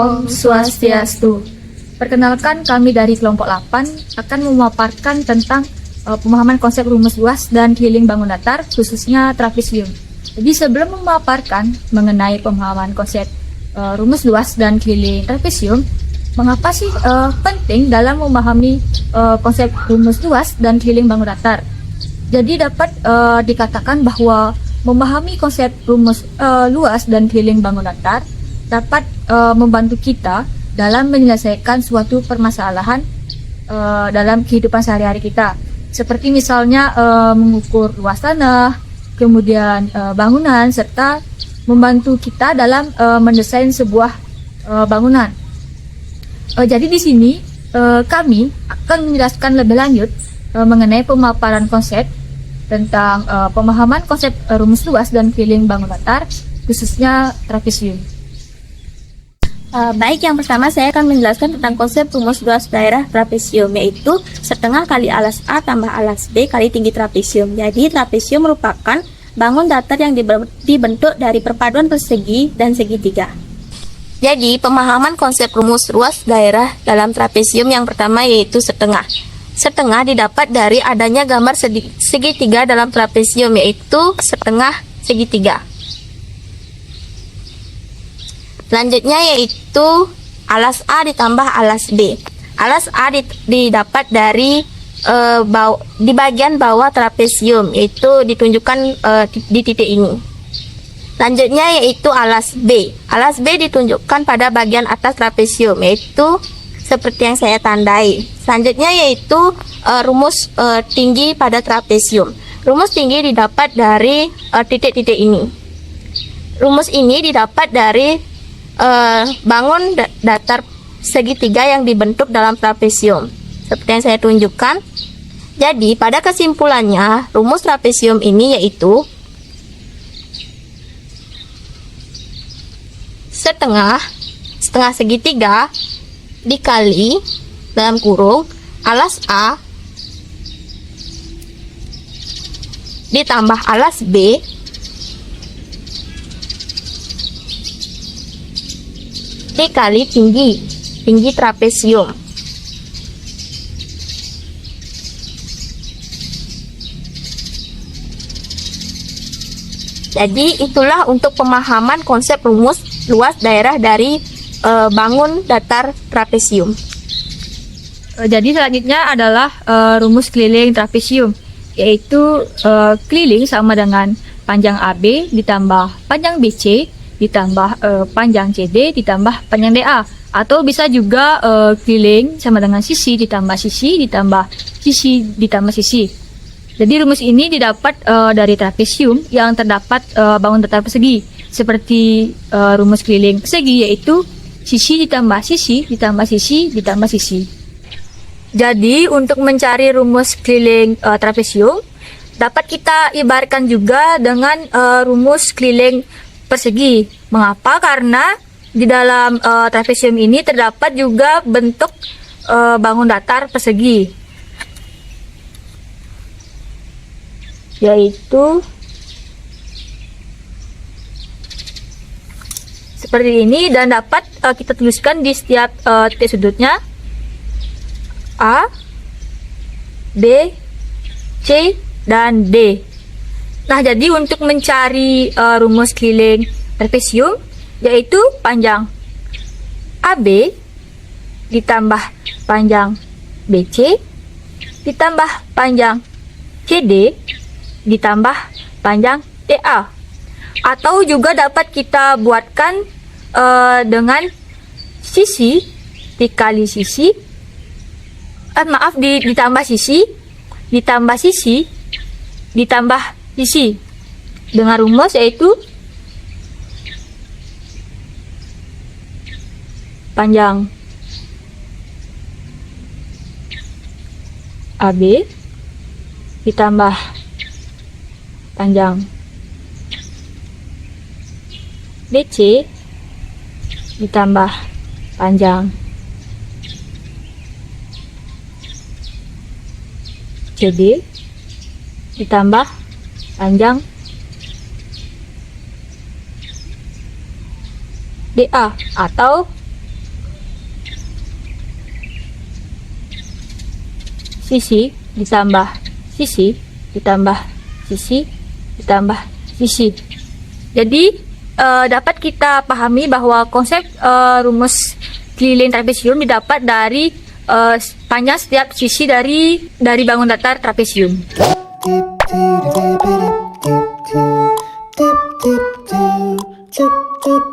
Om Swastiastu. Perkenalkan, kami dari kelompok 8 akan memaparkan tentang pemahaman konsep rumus luas dan keliling bangun datar, khususnya trapesium. Jadi sebelum memaparkan mengenai pemahaman konsep rumus luas dan keliling trapesium, mengapa sih penting dalam memahami konsep rumus luas dan keliling bangun datar? Jadi dapat dikatakan bahwa memahami konsep rumus luas dan keliling bangun datar dapat membantu kita dalam menyelesaikan suatu permasalahan dalam kehidupan sehari-hari kita. Seperti misalnya mengukur luas tanah, kemudian bangunan, serta membantu kita dalam mendesain sebuah bangunan. Jadi di sini kami akan menjelaskan lebih lanjut mengenai pemaparan konsep tentang pemahaman konsep rumus luas dan keliling bangun datar, khususnya trapesium. Baik, yang pertama saya akan menjelaskan tentang konsep rumus luas daerah trapesium, yaitu setengah kali alas A tambah alas B kali tinggi trapesium. Jadi trapesium merupakan bangun datar yang dibentuk dari perpaduan persegi dan segitiga. Jadi pemahaman konsep rumus luas daerah dalam trapesium yang pertama yaitu setengah. Setengah didapat dari adanya gambar segitiga dalam trapesium, yaitu setengah segitiga. Selanjutnya yaitu alas A ditambah alas B. Alas A didapat dari di bagian bawah trapesium, yaitu ditunjukkan di titik ini. Selanjutnya yaitu alas B. Alas B ditunjukkan pada bagian atas trapesium, yaitu seperti yang saya tandai. Selanjutnya yaitu rumus tinggi pada trapesium. Rumus tinggi didapat dari titik-titik ini. Rumus ini didapat dari bangun datar segitiga yang dibentuk dalam trapesium, seperti yang saya tunjukkan. Jadi pada kesimpulannya, rumus trapesium ini yaitu setengah segitiga dikali dalam kurung alas A ditambah alas B dikali tinggi trapesium. Jadi itulah untuk pemahaman konsep rumus luas daerah dari bangun datar trapesium. Jadi selanjutnya adalah rumus keliling trapesium, yaitu keliling sama dengan panjang AB ditambah panjang BC ditambah panjang CD ditambah panjang DA, atau bisa juga keliling sama dengan sisi ditambah sisi ditambah sisi ditambah sisi. Jadi rumus ini didapat dari trapesium yang terdapat bangun datar persegi, seperti rumus keliling persegi, yaitu sisi ditambah sisi ditambah sisi ditambah sisi. Jadi untuk mencari rumus keliling trapesium dapat kita ibaratkan juga dengan rumus keliling persegi. Mengapa? Karena di dalam trapesium ini terdapat juga bentuk bangun datar persegi, yaitu seperti ini, dan dapat kita tuliskan di setiap titik sudutnya A, B, C, dan D. Nah, jadi untuk mencari rumus keliling trapesium, yaitu panjang AB ditambah panjang BC ditambah panjang CD ditambah panjang DA. Atau juga dapat kita buatkan dengan sisi dikali sisi, ditambah sisi ditambah sisi ditambah sisi, dengan rumus yaitu panjang AB ditambah panjang BC ditambah panjang CD ditambah panjang DA, atau sisi ditambah sisi ditambah sisi ditambah sisi. Jadi dapat kita pahami bahwa konsep rumus keliling trapesium didapat dari panjang setiap sisi dari bangun datar trapesium. Tip, tip, tip, tip, tip, tip, tip, tip.